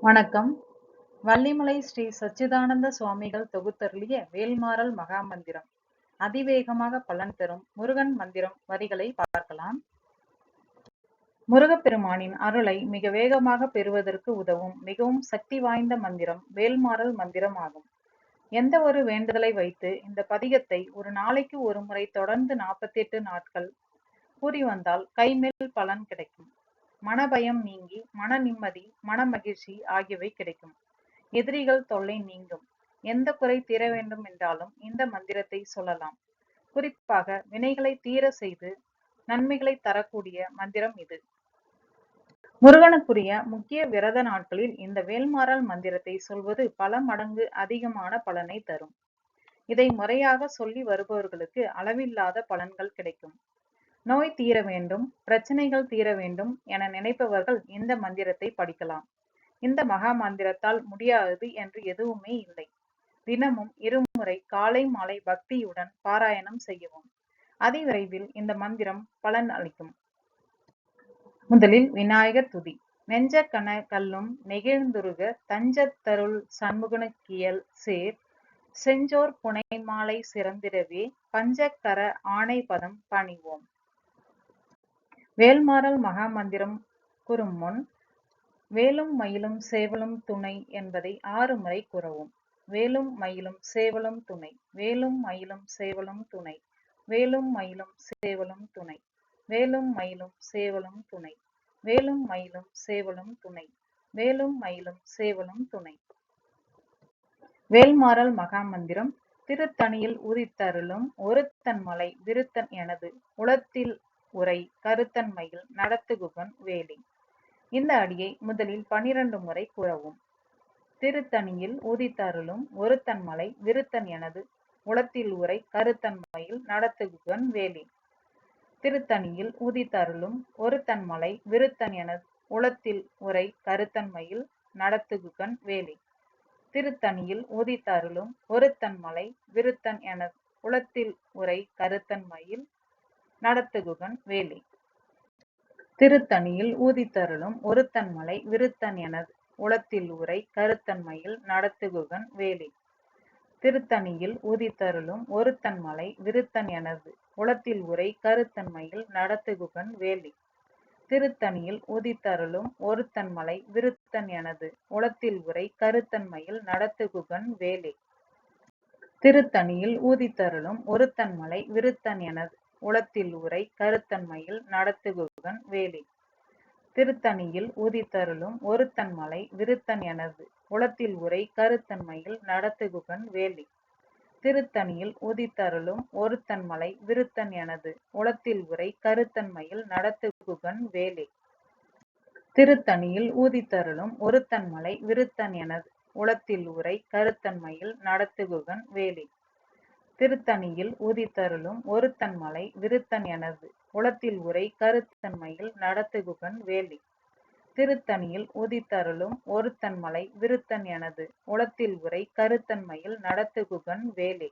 வணக்கம். வள்ளிமலை ஸ்ரீ சச்சிதானந்த சுவாமிகள் தொகுத்தருளிய வேல்மாறல் மகாமந்திரம். அதிவேகமாக பலன் தரும் முருகன் மந்திரம் வரிகளை பார்க்கலாம். முருகப்பெருமானின் அருளை மிக வேகமாக பெறுவதற்கு உதவும் மிகவும் சக்தி வாய்ந்த மந்திரம் வேல்மாறல் மந்திரம் ஆகும். எந்த ஒரு வேண்டுதலை வைத்து இந்த பதிகத்தை ஒரு நாளைக்கு ஒரு முறை தொடர்ந்து 48 நாட்கள் கூறி வந்தால் கைமேல் பலன் கிடைக்கும். மனபயம் நீங்கி மன நிம்மதி, மன மகிழ்ச்சி ஆகியவை கிடைக்கும். எதிரிகள் தொல்லை நீங்கும். எந்த குறை தீர வேண்டும் என்றாலும் இந்த மந்திரத்தை சொல்லலாம். குறிப்பாக வினைகளை தீர செய்து நன்மைகளை தரக்கூடிய மந்திரம் இது. முருகனுக்குரிய முக்கிய விரத நாட்களில் இந்த வேல்மாறல் மந்திரத்தை சொல்வது பல மடங்கு அதிகமான பலனை தரும். இதை முறையாக சொல்லி வருபவர்களுக்கு அளவில்லாத பலன்கள் கிடைக்கும். நோய் தீர வேண்டும், பிரச்சனைகள் தீர வேண்டும் என நினைப்பவர்கள் இந்த மந்திரத்தை படிக்கலாம். இந்த மகா மந்திரத்தால் முடியாதது என்று எதுவுமே இல்லை. தினமும் இருமுறை காலை மாலை பக்தியுடன் பாராயணம் செய்யவும். அதிவிரைவில் இந்த மந்திரம் பலன் அளிக்கும். முதலில் விநாயகர் துதி. நெஞ்ச கன கல்லும் நெகிழ்ந்துருக தஞ்சத்தருள் சண்முகனுக்கியல் சேர் செஞ்சோர் புனை மாலை சிறந்திடவே பஞ்சக்கர ஆணை பதம் பணிவோம். வேல்மாறல் மகாமந்திரம் கூறும் முன் வேலும் மயிலும் சேவலும் துணை என்பதை 6 முறை கூறவும். வேலும் மயிலும் சேவலும் துணை, வேலும் மயிலும் சேவலும் துணை, வேலும் மயிலும் சேவலும் துணை, வேலும் மயிலும் சேவலும் துணை, வேலும் மயிலும் சேவலும் துணை, வேலும் மயிலும் சேவலும் துணை. வேல்மாறல் மகாமந்திரம். திருத்தணியில் உதித்தருளும் ஒருத்தன் மலை விருத்தன் எனது உளத்தில் உரை கருத்தன்மையில் நடத்துகுகன் வேலி. இந்த அடியை முதலில் 12 முறை கூறவும். திருத்தணியில் உதித்தருளும் ஒருத்தன் மலை விருத்தன் எனது உளத்தில் உரை கருத்தன்மையில் நடத்துகுகன் வேலி. திருத்தணியில் உதித்தருளும் ஒருத்தன் மலை விருத்தன் எனது உளத்தில் உரை கருத்தன்மையில் நடத்துகுகன் வேலி. திருத்தணியில் உதித்தருளும் ஒருத்தன் மலை விருத்தன் எனது உளத்தில் உரை கருத்தன்மையில் நடத்துகுகன் வேலி. திருத்தணியில் ஊதித்தருளும் ஒருத்தன் மலை விருத்தன் எனது உளத்தில் உரை கருத்தன்மையில் நடத்துகுகன் வேலி. திருத்தணியில் ஊதித்தருளும் ஒருத்தன் மலை விருத்தன் எனது உளத்தில் உரை கருத்தன்மையில் நடத்துகுகன் வேலி. திருத்தணியில் ஊதித்தருளும் ஒருத்தன் மலை விருத்தன் எனது உளத்தில் உரை கருத்தன்மையில் நடத்துகுகன் வேலி. திருத்தணியில் ஊதித்தருளும் ஒருத்தன் மலை விருத்தன் எனது உளத்தில் உரை கருத்தன்மையில் நடத்துகுகன் வேலி. திருத்தணியில் ஊதித்தருளும் ஒருத்தன் மலை விருத்தன் எனது உளத்தில் உரை கருத்தன்மையில் நடத்துகுகன் வேலி. திருத்தணியில் ஊதித்தருளும் ஒருத்தன் மலை விருத்தன் எனது உளத்தில் உரை கருத்தன்மையில் நடத்துகுகன் வேலி. திருத்தணியில் ஊதித்தருளும் ஒருத்தன் மலை விருத்தன் எனது உளத்தில் உரை கருத்தன்மையில் நடத்துகுகன் வேலி. திருத்தணியில் ஊதித்தருளும் ஒருத்தன் மலை விருத்தன் எனது உளத்தில் உரை கருத்தன்மையில் நடத்துகுகன் வேலி. திருத்தணியில் ஊதித்தருளும் ஒருத்தன் மலை விருத்தன் எனது உளத்தில் உரை கருத்தன்மையில் நடத்துகுகன் வேலி.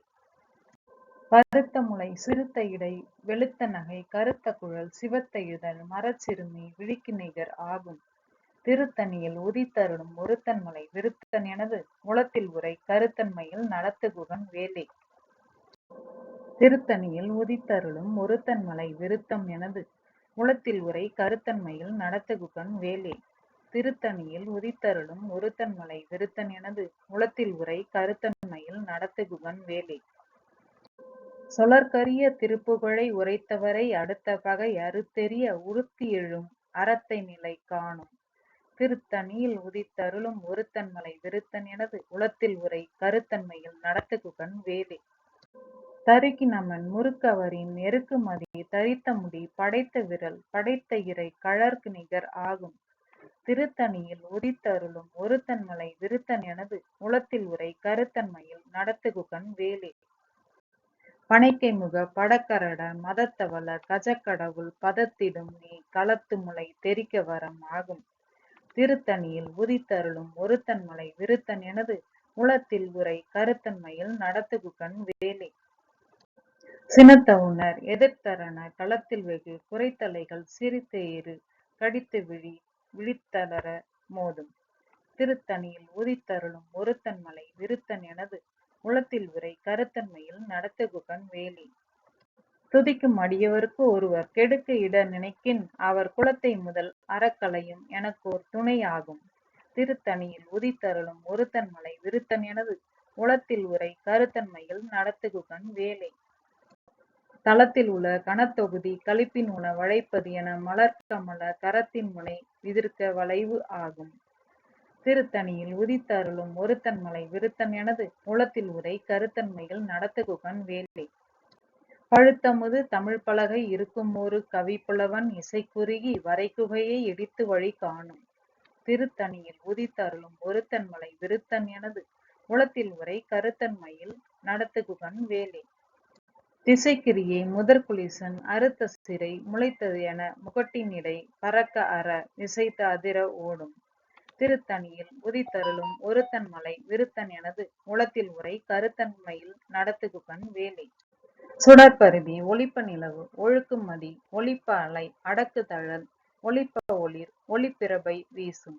பருத்த முளை சிறுத்த இடை வெளுத்த நகை கருத்த குழல் சிவத்த இதழ் மரச்சிறுமி விழிக்கு நிகர் ஆகும். திருத்தணியில் உதித்தருளும் ஒருத்தன் மலை விருத்தன் எனது உளத்தில் உரை கருத்தன்மையில் நடத்துகுகன் வேலி. திருத்தணியில் உதித்தருளும் ஒருத்தன் மலை விருத்தம் எனது உளத்தில் உரை கருத்தன்மையில் நடத்துகுகன் வேலி. திருத்தணியில் உதித்தருளும் ஒருத்தன் மலை விருத்தன் எனது உளத்தில் உரை கருத்தன்மையில் நடத்துகுகன் வேலி. சொலற்கரிய திருப்புகழை உரைத்தவரை அடுத்த பகை அறுத்தெறிய உறுத்தி எழும் அறத்தை நிலை காணும். திருத்தணியில் உதித்தருளும் ஒருத்தன் மலை விருத்தன் எனது உளத்தில் உரை கருத்தன்மையில் நடத்துகுகன் வேலி. தருக்கினமன் முறுக்கவரின் எருக்கு மதி தரித்த முடி படைத்த விரல் படைத்த இறை கழற்கு நிகர் ஆகும். திருத்தணியில் உதித்தருளும் ஒருத்தன் மலை விருத்தன் எனது உளத்தில் உரை கருத்தன்மையில் நடத்துகுகன் வேலி. பனைக்கை முக படக்கரட மதத்தவள கஜக்கடவுள் பதத்திடும் நீ களத்து முளை தெரிக்க வரம் ஆகும். திருத்தணியில் உதித்தருளும் ஒருத்தன் மலை விருத்தன் எனது உளத்தில் உரை கருத்தன்மையில் நடத்துகுகன் வேலி. சினத்தவுணர் எதிர்த்தரன களத்தில் வெகு குறைத்தலைகள் சிரித்தேறு கடித்து விழித்தளர மோதும். திருத்தணியில் உதித்தருளும் ஒருத்தன் மலை விருத்தன் எனது உளத்தில் உரை கருத்தன்மையில் நடத்துகுகன் வேலி. துதிக்கும் அடியவர்க்கு ஒருவர் கெடுக்க இட நினைக்கின் அவர் குலத்தை முதல் அறக்கலையும் எனக்கோர் துணையாகும். திருத்தணியில் உதித்தருளும் ஒருத்தன் மலை விருத்தன் எனது உளத்தில் உரை கருத்தன்மையில் நடத்துகுகன் வேலை. தளத்தில் உள்ள கனத்தொகுதி களிப்பின் உண வளைப்பது என மலர்க்கமல கரத்தின் முனை விதிர்க்க வளைவு ஆகும். திருத்தணியில் உதித்தருளும் ஒருத்தன் மலை விருத்தன் எனது உளத்தில் உரை கருத்தன்மையில் நடத்துகுகன் வேலை. பழுத்தமுது தமிழ் பலகை இருக்குமொரு கவிப்புலவன் இசைக்குறுகி வரைகுகையை இடித்து வழி காணும். திருத்தணியில் உதித்தருளும் ஒருத்தன் மலை விருத்தன் எனது உளத்தில் உரை கருத்தன்மையில் நடத்துகுகன் வேலை. திசைக்கிரியை முதற்குலிசன் அறுத்த சிறை முளைத்தது என முகட்டின் இடை பறக்க அற இசைத்து அதிர ஓடும். திருத்தணியில் உதித்தருளும் ஒருத்தன் மலை விருத்தன் எனது உளத்தில் உரை கருத்தன்மையில் நடத்துகுகன் வேலை. சுடற்பருதி ஒளிப்ப நிலவு ஒழுக்கும் மதி ஒளிப்ப அலை அடக்கு தழல் ஒளிப்ப ஒளிர் ஒளிப்பிரபை வீசும்.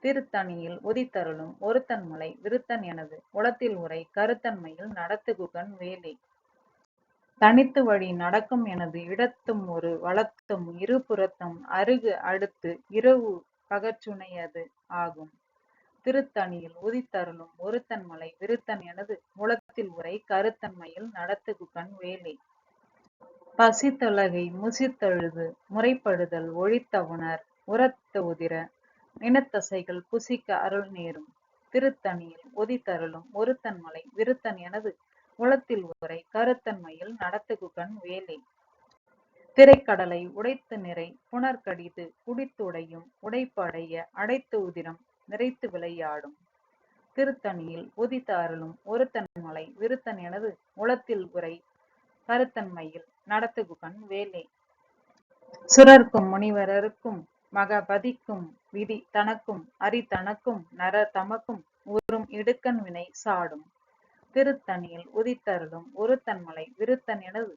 திருத்தணியில் உதித்தருளும் ஒருத்தன் மலை விருத்தன் எனது உளத்தில் உரை கருத்தன்மையில் நடத்துகுகன் வேலை. தனித்து வழி நடக்கும் எனது இடத்தும் ஒரு வளத்தும் இருபுறத்தும் அருகு அடுத்து இரவு பகச்சுனையது ஆகும். திருத்தணியில் உதித்தருளும் ஒருத்தன் மலை விருத்தன் எனது உளத்தில் உரை கருத்தன்மையில் நடத்துகுகன் வேலை. பசித்தொலகை முசித்தழுது முறைப்படுதல் ஒழித்தவுணர் உரத்த உதிர இனத்தசைகள் புசிக்க அருள் நேரும். திருத்தணியில் உதித்தருளும் ஒருத்தன் மலை விருத்தன் எனது உளத்தில் உரை கருத்தன்மையில் நடத்துகுகன் வேலை. திரைக்கடலை உடைத்து நிறை புனர்கடிது குடித்துடையும் உடைப்படைய அடைத்து உதிரம் நிறைத்து விளையாடும். திருத்தணியில் உதித்த அருளும் ஒருத்தன் மலை விருத்தன் எனது உளத்தில் உரை கருத்தன்மையில் நடத்துகுகன் வேலை. சுரர்க்கும் முனிவரருக்கும் மகபதிக்கும் விதி தனக்கும் அரி தனக்கும் நர தமக்கும் உறும் இடுக்கண் வினை சாடும். திருத்தணியில் உதித்தருளும் ஒருத்தன் மலை விருத்தன் எனது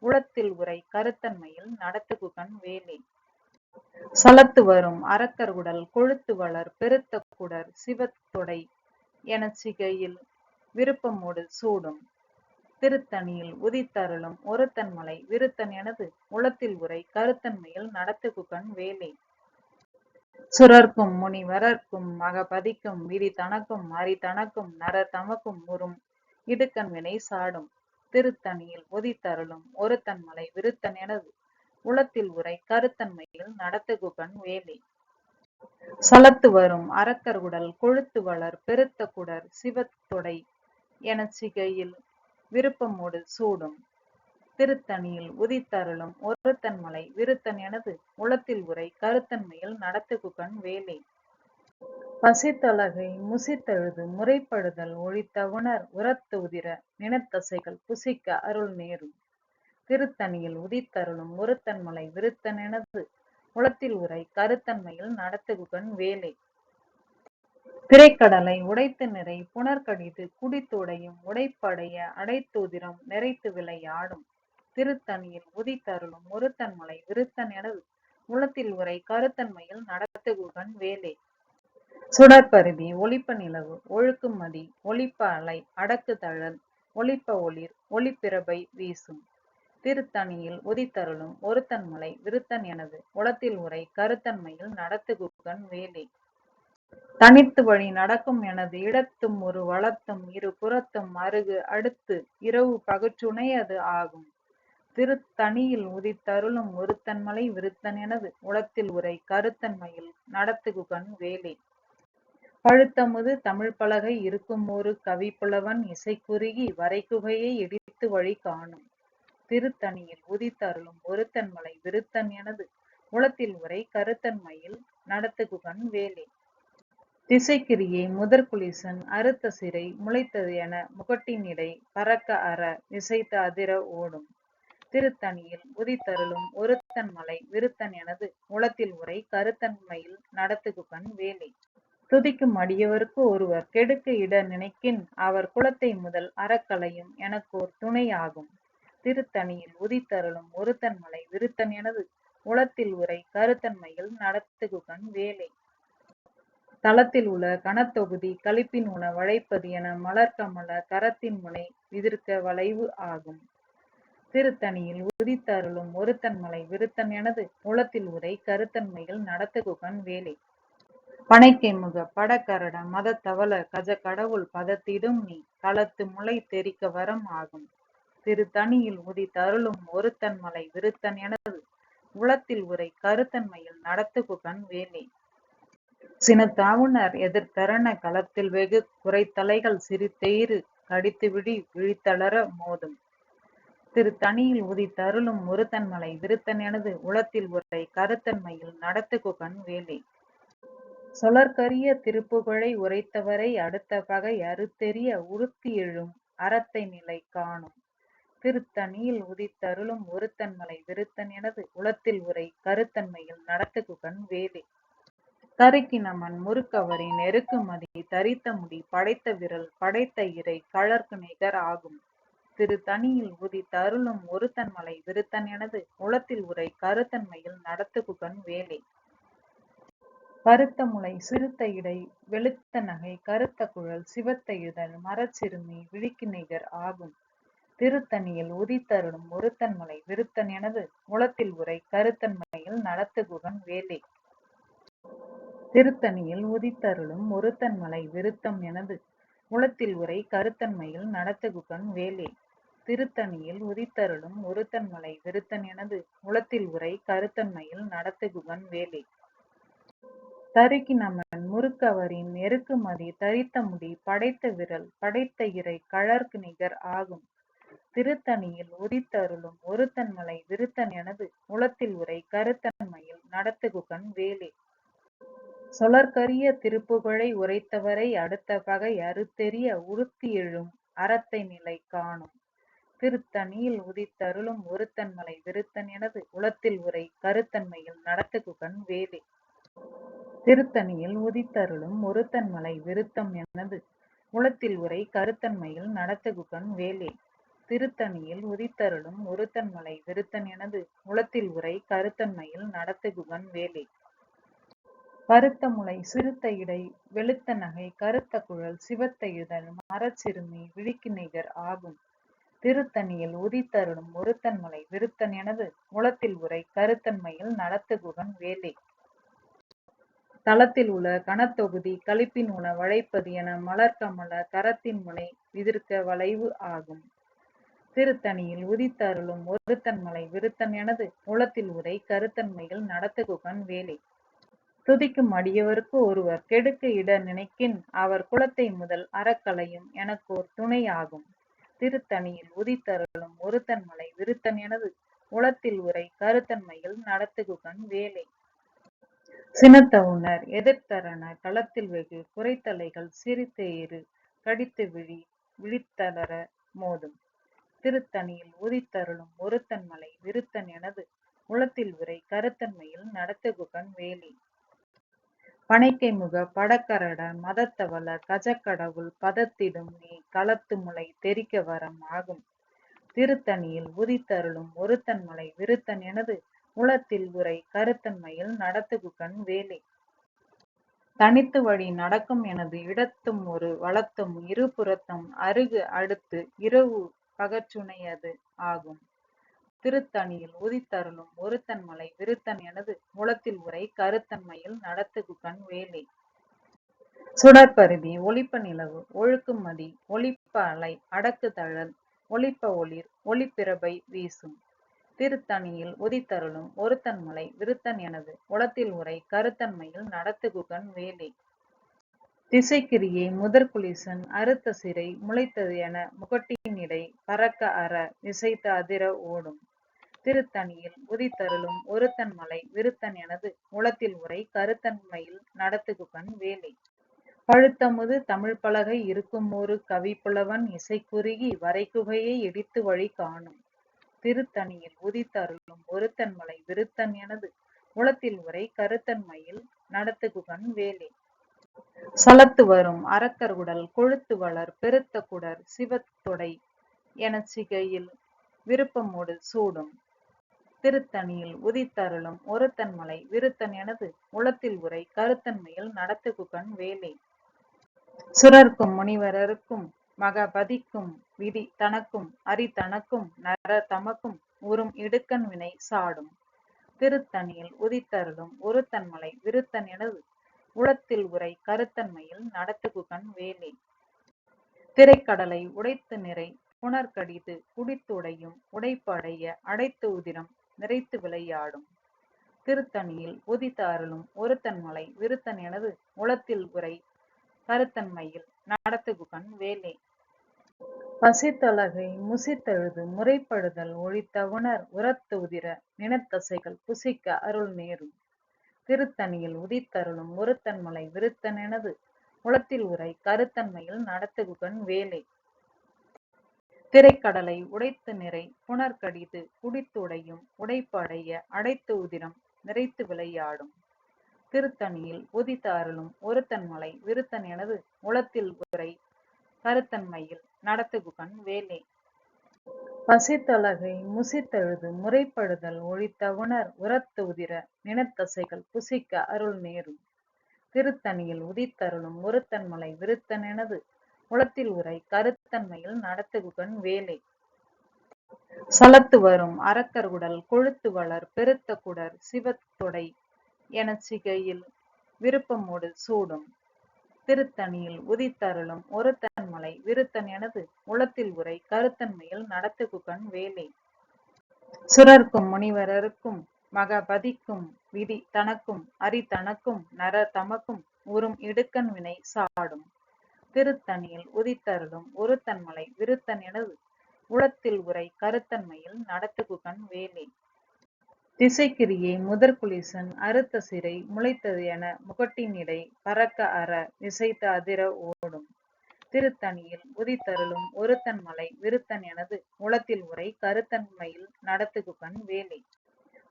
உளத்தில் உரை கருத்தன்மையில் நடத்துகுகன் வேலை. சலத்து வரும் அரக்கர் உடல் கொழுத்து வளர் பெருத்த குடர் சிவத்தொடை என சிகையில் விருப்பமோடு சூடும். திருத்தணியில் உதித்தருளும் ஒருத்தன் மலை விருத்தன் எனது உளத்தில் உரை கருத்தன்மையில் நடத்துகுகன் வேலை. சுரர்க்கும் முனிவரர்க்கும் மகபதிக்கும் விதி தனக்கும் அரி தனக்கும் நரர் தமக்கும் உறும் இடுக்கண் வினை சாடும். திருத்தணியில் உதித்தருளும் ஒருத்தன் மலை விருத்தன் எனது உளத்தில் உரை கருத்தன்மையில் நடத்துகுகன் வேலை. சலத்து வரும் அரக்கர் உடல் கொழுத்து வளர் பெருத்த குடர் சிவத்தொடை என சிகையில் விருப்பமோடு சூடும். திருத்தணியில் உதித்தருளும் ஒருத்தன் மலை விருத்தன் எனது உளத்தில் உரை கருத்தன்மையில் நடத்துகுகன் வேலை. பசித்தொலகை முசித்தழுது முறைப்படுதல் ஒழித்தவுணர் உரத்த உதிர நினத்தசைகள் புசிக்க அருள் நேரும். திருத்தணியில் உதித்தருளும் ஒருத்தன் மலை விருத்தன் எனது உளத்தில் உரை கருத்தன்மையில் நடத்துகுகன் வேலை. திரைக்கடலை உடைத்து நிறை புனர்கடிது குடித்துடையும் உடைப்படைய அடைத்துதிரம் நிறைத்து விளையாடும். திருத்தணியில் உதித்தருளும் ஒருத்தன் மலை விருத்தன் எனது உளத்தில் உரை கருத்தன்மையில் நடத்துகுகன் வேலை. சுடற்பருதி ஒளிப்ப நிலவு ஒழுக்கும் மதி ஒளிப்ப அலை அடக்கு தழல் ஒளிப்ப ஒளிர் ஒளிப்பிரபை வீசும். திருத்தணியில் உதித்தருளும் ஒருத்தன் மலை விருத்தன் எனது உளத்தில் உரை கருத்தன்மையில் நடத்துகுகன் வேலை. தனித்து வழி நடக்கும் எனது இடத்தும் ஒரு வளத்தும் இரு புறத்தும் அருகு அடுத்து இரவு பகச்சுனையது ஆகும். திருத்தணியில் உதித்தருளும் ஒருத்தன் மலை விருத்தன் எனது உளத்தில் உரை கருத்தன்மையில் நடத்துகுகன் வேலை. பழுத்தமுது தமிழ் பலகை இருக்குமொரு கவிப்புலவன் இசைக்குறுகி வரைகுகையை இடித்து வழி காணும். திருத்தணியில் உதித்தருளும் ஒருத்தன் மலை விருத்தன் எனது உளத்தில் உரை கருத்தன்மையில் நடத்துகுகன் வேலை. திசைக்கிரியை முதற்குலிசன் அறுத்த சிறை முளைத்தது என முகட்டின் இடை பறக்க அற இசைத்து அதிர ஓடும். திருத்தணியில் உதித்தருளும் ஒருத்தன் மலை விருத்தன் எனது உளத்தில் உரை கருத்தன்மையில் நடத்துகுகன் வேலை. துதிக்கும் அடியவர்க்கு ஒருவர் கெடுக்க இட நினைக்கின் அவர் குலத்தை முதல் அறக்கலையும் எனக்கோர் துணையாகும். திருத்தணியில் உதித்தருளும் ஒருத்தன் மலை விருத்தன் எனது உளத்தில் உரை கருத்தன்மையில் நடத்துகுகன் வேலை. தளத்தில் உள்ள கனத்தொகுதி களிப்பின் உண வளைப்பது என மலர்கமல கரத்தின் முனை விதிர்க்க வளைவு ஆகும். திருத்தணியில் உதித்தருளும் ஒருத்தன்மலை விருத்தன் எனது உளத்தில் உரை கருத்தன்மையில் நடத்துகுகன் வேலை. பனைக்கைமுக படகரட மதத்தவள கஜ கடவுள் பதத்திடும் நீ களத்து முளை தெரிக்க வரம் ஆகும். திருத்தணியில் உதித்தருளும் ஒருத்தன்மலை விருத்தன் எனது உளத்தில் உரை கருத்தன்மையில் நடத்துகுகன் வேலை. சினத்தாவுணர் எதிர்த்தரண களத்தில் வெகு குறைத்தலைகள் சிரித்தெயிறு கடித்துவிடி விழித்தளர மோதும். திருத்தணியில் உதித்தருளும் ஒருத்தன்மலை விருத்தன் எனது உளத்தில் உரை கருத்தன்மையில் நடத்துகுகன் வேலை. சொலற்கரிய திருப்புகழை உரைத்தவரை அடுத்த பகை அறுத்தெறிய உறுத்தி எழும் அறத்தை நிலை காணும். திருத்தணியில் உதித்தருளும் ஒருத்தன்மலை விருத்தன் எனது உளத்தில் உரை கருத்தன்மையில் நடத்துகுகன் வேலை. தருக்கினமன் முறுக்கவரி நெருக்குமதி தரித்த முடி படைத்த விரல் படைத்த இறை கழற்கு நிகர் ஆகும். திருத்தணியில் உதித்தருளும் ஒருத்தன்மலை விருத்தன் எனது உளத்தில் உரை கருத்தன்மையில் நடத்துகுகன் வேலை. பருத்த முளை சிறுத்த இடை வெளுத்த நகை கருத்த குழல் சிவத்த இதழ் மரச்சிறுமி விழிக்கு நிகர் ஆகும். திருத்தணியில் உதித்தருளும் ஒருத்தன்மலை விருத்தன் எனது உளத்தில் உரை கருத்தன்மையில் நடத்துகுகன் வேலை. திருத்தணியில் உதித்தருளும் ஒருத்தன்மலை விருத்தம் எனது உளத்தில் உரை கருத்தன்மையில் நடத்துகுகன் வேலை. திருத்தணியில் உதித்தருளும் ஒருத்தன்மலை விருத்தன் எனது உளத்தில் உரை கருத்தன்மையில் நடத்துகுகன் வேலை. தருக்கினமன் முறுக்கவரின் நெருக்குமதி தரித்த முடி படைத்த விரல் படைத்த இறை கழற்கு நிகர் ஆகும். திருத்தணியில் உதித்தருளும் ஒருத்தன்மலை விருத்தன் எனது உளத்தில் உரை கருத்தன்மையில் நடத்துகுகன் வேலை. சொலற்கரிய திருப்புகழை உரைத்தவரை அடுத்த பகை அறுத்தெறிய உறுத்தி எழும் அறத்தை நிலை காணும். திருத்தணியில் உதித்தருளும் ஒருத்தன்மலை விருத்தன் எனது உளத்தில் உரை கருத்தன்மையில் நடத்துகுகன் வேலை. திருத்தணியில் உதித்தருளும் ஒருத்தன்மலை விருத்தம் எனது உளத்தில் உரை கருத்தன்மையில் நடத்துகுகன் வேலை. திருத்தணியில் உதித்தருளும் ஒருத்தன்மலை விருத்தன் எனது உளத்தில் உரை கருத்தன்மையில் நடத்துகுகன் வேலை. பருத்த முளை சிறுத்த இடை வெளுத்த நகை கருத்த குழல் சிவத்த இதழ் மரச்சிறுமி விழிக்கு நிகர் ஆகும். திருத்தணியில் உதித்தருளும் ஒருத்தன்மலை விருத்தன் எனது உளத்தில் உரை கருத்தன்மையில் நடத்துகுகன் வேலை. தளத்தில் உள்ள கனத்தொகுதி களிப்பின் உண வளைப்பது என மலர்கமல கரத்தின் முனை விதிர்க்க வளைவு ஆகும். திருத்தணியில் உதித்தருளும் ஒருத்தன்மலை விருத்தன் எனது உளத்தில் உரை கருத்தன்மையில் நடத்துகுகன் வேலை. துதிக்கும் அடியவருக்கு ஒருவர் கெடுக்க இட நினைக்கின் அவர் குலத்தை முதல் அறக்கலையும் எனக்கோர் துணை ஆகும். திருத்தணியில் உதித்தருளும் ஒருத்தன்மலை விருத்தன் எனது உளத்தில் உரை கருத்தன்மையில் நடத்துகுகன் வேலை. சினத்தவுணர் எதிர்த்தரண களத்தில் வெகு குறைத்தலைகள் சிரித்தெயிறு கடித்து விழித்தளர மோதும். திருத்தணியில் உதித்தருளும் ஒருத்தன்மலை விருத்தன் எனது உளத்தில் உரை கருத்தன்மையில் நடத்துகுகன் வேலை. பனைக்கைமுக படகரட மதத்தவள கஜக்கடவுள் பதத்திடும் நீ களத்து முளை தெரிக்க வரம் ஆகும். திருத்தணியில் உதித்தருளும் ஒருத்தன்மலை விருத்தன் எனது உளத்தில் உரை கருத்தன்மையில் நடத்துகுகன் வேலை. தனித்து வழி நடக்கும் எனது இடத்தும் ஒரு வலத்தும் இருபுறத்தும் அருகு அடுத்து இரவு பகச்சுனையது ஆகும். திருத்தணியில் உதித்தருளும் ஒருத்தன்மலை விருத்தன் எனது உளத்தில் உரை கருத்தன்மையில் நடத்துகுகன் வேலை. சுடற்பருதி ஒளிப்ப நிலவு ஒழுக்குமதி ஒளிப்ப அலை அடக்கு தழல் ஒளிப்ப ஒளிர் ஒளிப்பிரபை வீசும். திருத்தணியில் உதித்தருளும் ஒருத்தன்மலை விருத்தன் எனது உளத்தில் உரை கருத்தன்மையில் நடத்துகுகன் வேலை. திசைக்கிரியை முதற்குலிசன் அறுத்த சிறை முளைத்தது என முகட்டின் இடை பறக்க அற இசைத்து அதிர ஓடும். திருத்தணியில் உதித்தருளும் ஒருத்தன்மலை விருத்தன் எனது உளத்தில் உரை கருத்தன்மையில் நடத்துகுகன் வேலை. பழுத்தமுது தமிழ் பலகை இருக்குமொரு கவிப்புலவன் இசைக்குறுகி வரைகுகையை இடித்து வழி காணும். திருத்தணியில் உதித்தருளும் ஒருத்தன்மலை விருத்தன் எனது உளத்தில் உரை கருத்தன்மையில் நடத்துகுகன் வேலை. சலத்து வரும் அரக்கர் உடல் கொழுத்து வளர் பெருத்த குடர் சிவத்தொடை எனச் சிகையில் விருப்பமோடு சூடும். திருத்தணியில் உதித்தருளும் ஒருத்தன்மலை விருத்தன் எனது உளத்தில் உரை கருத்தன்மையில் நடத்துகுகன் வேலை. சுரர்க்கும் முனிவரருக்கும் மகபதிக்கும் விதி தனக்கும் அரி தனக்கும் நர தமக்கும் உறும் இடுக்கண் வினை சாடும். திருத்தணியில் உதித்தருளும் ஒருத்தன்மலை விருத்தன் எனது உளத்தில் உரை கருத்தன்மையில் நடத்துகுகன் வேலை. திரைக்கடலை உடைத்து நிறை புனர்கடிது குடித்துடையும் உடைப்படைய அடைத்து உதிரம் நிறைத்து விளையாடும். திருத்தணியில் உதித்த அருளும் ஒருத்தன்மலை விருத்தன் எனது உளத்தில் உரை கருத்தன்மையில் நடத்துகுகன் வேலை. பசித்தொலகை முசித்தெழுது முறைப்படுதல் ஒழித்தவுணர் உரத்து உதிர நினத்தசைகள் புசிக்க அருள் நேரும். திருத்தணியில் உதித்தருளும் ஒருத்தன்மலை விருத்தன் எனது உளத்தில் உரை கருத்தன்மையில் நடத்துகுகன் வேலை. திரைக்கடலை உடைத்து நிறை புனர்கடிது குடித்துடையும் உடைப்படைய அடைத்து உதிரம் நிறைத்து விளையாடும். திருத்தணியில் உதித்த அருளும் ஒருத்தன்மலை விருத்தன் எனது உளத்தில் உரை கருத்தன்மையில் நடத்துகுகன் வேலை. பசித்தொலகை முசித்தெழுது முறைப்படுதல் ஒழித்தவுணர் உரத்து உதிர நினத்தசைகள் புசிக்க அருள் நேரும். திருத்தணியில் உதித்தருளும் ஒருத்தன்மலை விருத்தன் எனது உளத்தில் உரை கருத்தன்மையில் நடத்துகுகன் வேலை. சலத்து வரும் அரக்கர் உடல் கொழுத்து வளர் பெருத்த குடர் சிவத்தொடை எனச் சிகையில் விருப்பமோடு சூடும். திருத்தணியில் உதித்தருளும் ஒருத்தன்மலை விருத்தன் எனது உளத்தில் உரை கருத்தன்மையில் நடத்துகுகன் வேலை. சுரர்க்கும் முனிவரருக்கும் மகபதிக்கும் விதி தனக்கும் அரி தனக்கும் நர தமக்கும் உறும் இடுக்கண் வினை சாடும். திருத்தணியில் உதித்தருளும் ஒருத்தன்மலை விருத்தன் எனது உளத்தில் உரை கருத்தன்மையில் நடத்துகுகன் வேலை. திசைக்கிரியை முதற்குலிசன் அறுத்த சிறை முளைத்தது என முகட்டினிடை பறக்க அற இசைத்து அதிர ஓடும். திருத்தணியில் உதித்தருளும் ஒருத்தன்மலை விருத்தன் எனது உளத்தில் உரை கருத்தன்மையில் நடத்துகுகன் வேலை.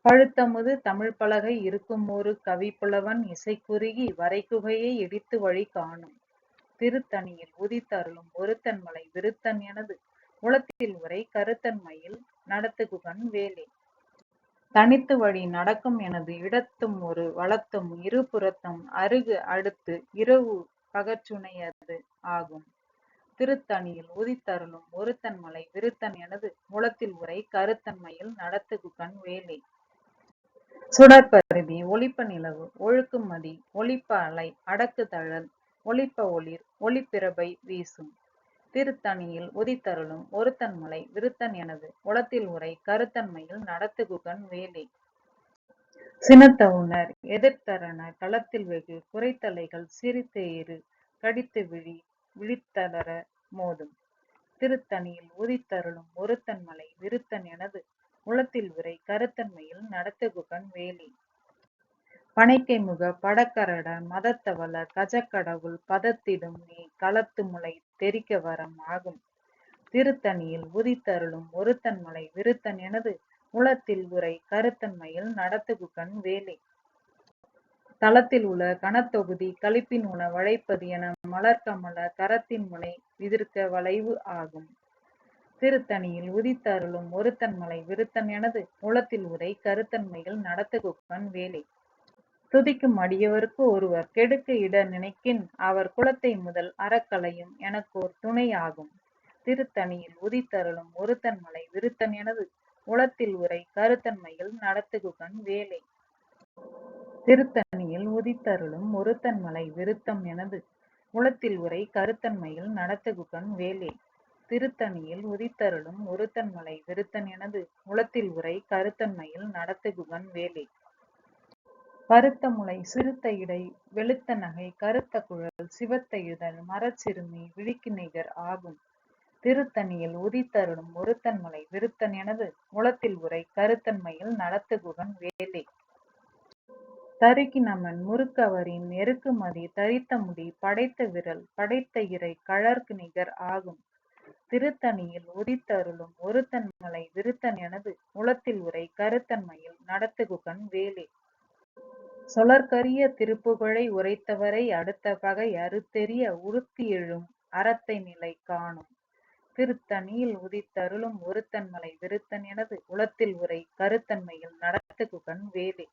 பழுத்தமுது தமிழ் பலகை இருக்கும் ஒரு கவிப்புலவன் இசைக்குறுகி வரைகுகையை இடித்து வழி காணும். திருத்தணியில் உதித்தருளும் ஒருத்தன்மலை விருத்தன் எனது உளத்தில் உரை கருத்தன்மையில் நடத்துகுகன் வேலை. தனித்து வழி நடக்கும் எனது இடத்தும் ஒரு வலத்தும் இருபுறத்தும் அருகு அடுத்து இரவு பகற்றுணையது ஆகும். திருத்தணியில் உதித்தருளும் ஒருத்தன்மலை விருத்தன் எனது உளத்தில் உரை கருத்தன்மையில் நடத்துகுகன் வேலை. சுடற்பருதி ஒளிப்ப நிலவு ஒழுக்கும் மதி ஒளிப்ப அலை அடக்கு தழல் ஒளிப்ப ஒளிர் ஒளிப்பிரபை வீசும். திருத்தணியில் உதித்தருளும் ஒருத்தன்மலை விருத்தன் எனது உளத்தில் உரை கருத்தன்மையில் நடத்துகுகன் வேலை. சினத்த உணர் எதிர்த்தரன களத்தில் வெகு குறைத்தலைகள் சிரித்து இரு கடித்து விழித்தளர மோதும். திருத்தணியில் உதித்தருளும் ஒருத்தன்மலை விருத்தன் எனது உளத்தில் உரை கருத்தன்மையில் நடத்துகுகன் வேலை. பனைக்கை முக படக்கரட மதத்தவள கஜக்கடவுள் பதத்திடும் நீ களத்து முளை தெரிக்க வரம் ஆகும். திருத்தணியில் உதித்தருளும் ஒருத்தன்மலை விருத்தன் எனது உளத்தில் உரை கருத்தன்மையில் நடத்துகுகன் வேலை. தளத்தில் உள்ள கனத்தொகுதி களிப்பின் உண வளைப்பது என மலர்கமல கரத்தின் முனை விதிர்க்க வளைவு ஆகும். திருத்தணியில் உதித்தருளும் ஒருத்தன்மலை விருத்தன் எனது உளத்தில் உரை கருத்தன்மையில் நடத்துகுகன் வேலை. துதிக்கும் அடியவருக்கு ஒருவர் கெடுக்க இட நினைக்கின் அவர் குலத்தை முதல் அறக்கலையும் எனக்கோர் துணை ஆகும். திருத்தணியில் உதித்தருளும் ஒருத்தன்மலை விருத்தன் எனது உளத்தில் உரை கருத்தன்மையில் நடத்துகுகன் வேலை. திருத்தணியில் உதித்தருளும் ஒருத்தன்மலை விருத்தம் எனது உளத்தில் உரை கருத்தன்மையில் நடத்துகுகன் வேலை. திருத்தணியில் உதித்தருளும் ஒருத்தன்மலை விருத்தன் எனது உளத்தில் உரை கருத்தன்மையில் நடத்துகுகன் வேலை. பருத்த முளை சிறுத்த இடை வெளுத்த நகை கருத்த குழல் சிவத்த இதழ் மரச்சிறுமி விழிக்கு நிகர் ஆகும். திருத்தணியில் உதித்தருளும் ஒருத்தன்மலை விருத்தன் எனது உளத்தில் உரை கருத்தன்மையில் நடத்துகுகன் வேலை. தருக்கி நமன் முறுக்கவரின் எருக்குமதி தரித்த முடி படைத்த விரல் படைத்த இறை கழற்கு நிகர் ஆகும். திருத்தணியில் உதித்தருளும் ஒருத்தன்மலை விருத்தன் எனது உளத்தில் உரை கருத்தன்மையில் நடத்துகுகன் வேலை. சொலற்கரிய திருப்புகழை உரைத்தவரை அடுத்த பகை அறுத்தெறிய உறுத்தி எழும் அறத்தை நிலை காணும். திருத்தணியில் உதித்தருளும் ஒருத்தன்மலை விருத்தன் எனது உளத்தில் உரை கருத்தன்மையில் நடத்துகுகன் வேலே.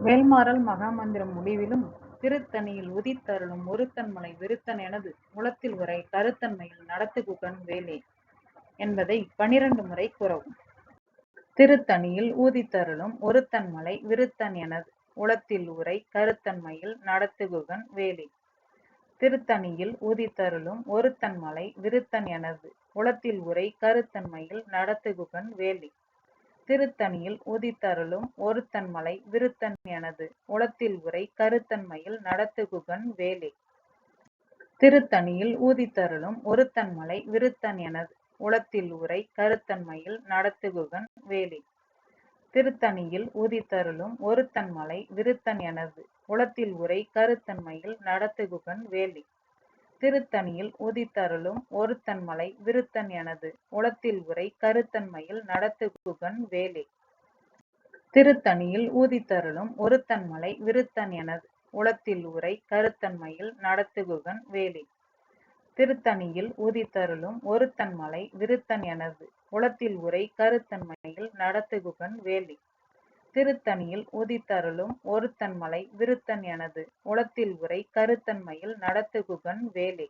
வேல்மாறல் மகாமந்திரம் முடிவிலும் திருத்தணியில் உதித்தருளும் ஒருத்தன்மலை விருத்தன் எனது உளத்தில் உரை கருத்தன்மையில் நடத்துகுகன் வேலே என்பதை 12 முறை கூறவும். திருத்தணியில் ஊதித்தருளும் ஒருத்தன்மலை விருத்தன் எனது உளத்தில் உரை கருத்தன்மையில் நடத்துகுகன் வேலே. திருத்தணியில் ஊதித்தருளும் ஒருத்தன்மலை விருத்தன் எனது உளத்தில் உரை கருத்தன்மையில் நடத்துகுகன் வேலே. திருத்தணியில் ஊதித்தருளும் ஒருத்தன்மலை விருத்தன் எனது உளத்தில் உரை கருத்தன்மையில் நடத்துகுகன் வேலே. திருத்தணியில் ஊதித்தருளும் ஒருத்தன்மலை விருத்தன் எனது உளத்தில் உரை கருத்தன்மையில் நடத்துகுகன் வேலே. திருத்தணியில் ஊதித்தருளும் ஒருத்தன்மலை விருத்தன் எனது உளத்தில் உரை கருத்தன்மையில் நடத்துகுகன் வேலே. திருத்தணியில் ஊதித்தருளும் ஒருத்தன்மலை விருத்தன் எனது உளத்தில் உரை கருத்தன்மையில் நடத்துகுகன் வேலே. திருத்தணியில் ஊதித்தருளும் ஒருத்தன்மலை விருத்தன் எனது உளத்தில் உரை கருத்தன்மையில் நடத்துகுகன் வேலே. திருத்தணியில் ஊதித்தருளும் ஒருத்தன்மலை விருத்தன் எனது உளத்தில் உரை கருத்தன்மையில் நடத்துகுகன் வேலே. திருத்தணியில் ஊதித்தருளும் ஒருத்தன்மலை விருத்தன் எனது உளத்தில் உரை கருத்தன்மையில் நடத்துகுகன் வேலே.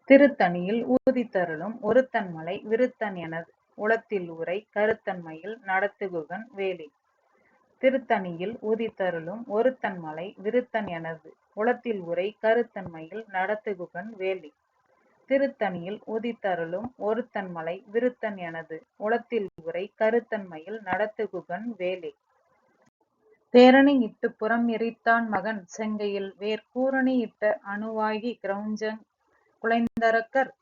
திருத்தணியில் ஊதித்தருளும் ஒருத்தன்மலை விருத்தன் எனது உளத்தில் உரை கருத்தன்மையில் நடத்துகுகன் வேலே. திருத்தணியில் ஊதித்தருளும் ஒருத்தன்மலை விருத்தன் எனது உளத்தில் உரை கருத்தன்மையில் நடத்துகுகன் வேலே. திருத்தணியில் ஊதித்தருளும் ஒருத்தன்மலை விருத்தன் எனது உளத்தில் உரை கருத்தன்மையில் நடத்துகுகன் வேலே. தேரணி இட்டு புறம் எரித்தான் மகன் செங்கையில் வேர்கூரணி இட்ட அணுவாகி கிரௌஞ்சங் குலைந்தரக்கர்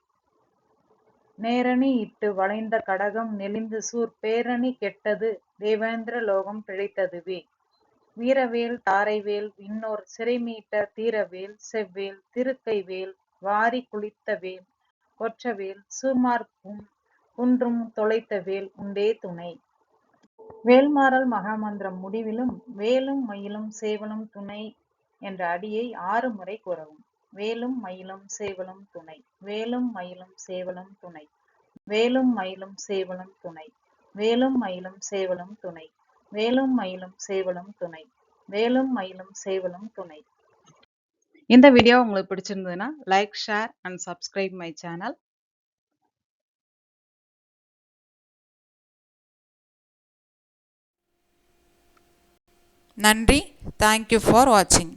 நேரணி இட்டு வளைந்த கடகம் நெளிந்து சூர் பேரணி கெட்டது தேவேந்திர லோகம் பிழைத்ததுவே. வீரவேல் தாரைவேல் விண்ணோர் சிறைமீட்ட தீரவேல் செவ்வேல் திருக்கைவேல் வாரி குளித்தவேல் கொற்றவேல் சூர்மார்க்கும் குன்றும் தொலைத்தவேல் உண்டே துணை. வேல்மாறல் மகாமந்திரம் முடிவிலும் வேலும் மயிலும் சேவலும் துணை என்ற அடியை 6 முறை கூறவும். வேலும் மயிலும் சேவலும் துணை, வேலும் மயிலும் சேவலும் துணை, வேலும் மயிலும் சேவலும் துணை, வேலும் மயிலும் சேவலும் துணை, வேலும் மயிலும் சேவலும் துணை, வேலும் மயிலும் சேவலும் துணை. இந்த வீடியோ உங்களுக்கு பிடிச்சிருந்ததுன்னா like, share and subscribe my channel. நன்றி. தேங்க்யூ ஃபார் வாட்சிங்.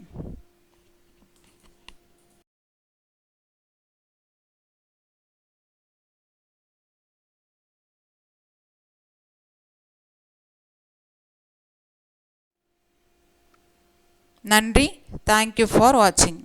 நன்றி. தேங்க்யூ ஃபார் வாட்சிங்.